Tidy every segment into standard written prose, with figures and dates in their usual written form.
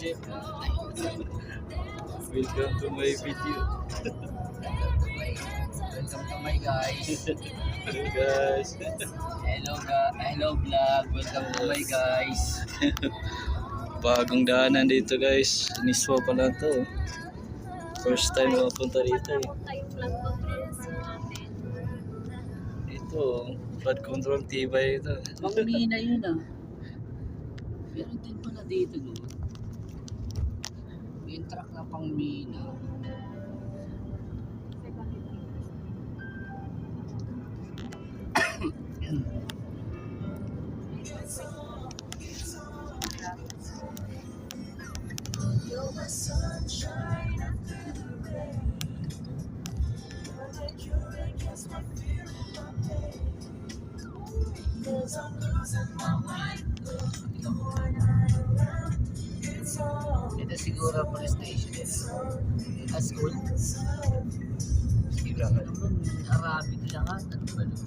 Jeff. Welcome to my video. Welcome to my guys. Hello guys. Hello vlog. Welcome to my guys. Bagong daanan dito guys. Niswa pala to. First time ako punta dito eh. Ito, flood control tibay ito. Pangmina yun ah. Meron din pala dito no. Yung truck na pangmina. Ito siguro police station. School. Siguro naman Arabic lang at ano ba no?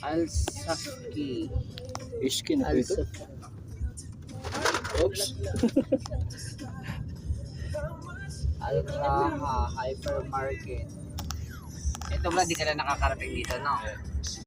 Al-Safki. Iskin ako ito. Oops. Al-Raha Hypermarket. Ito ba di ka na nakakarating dito no?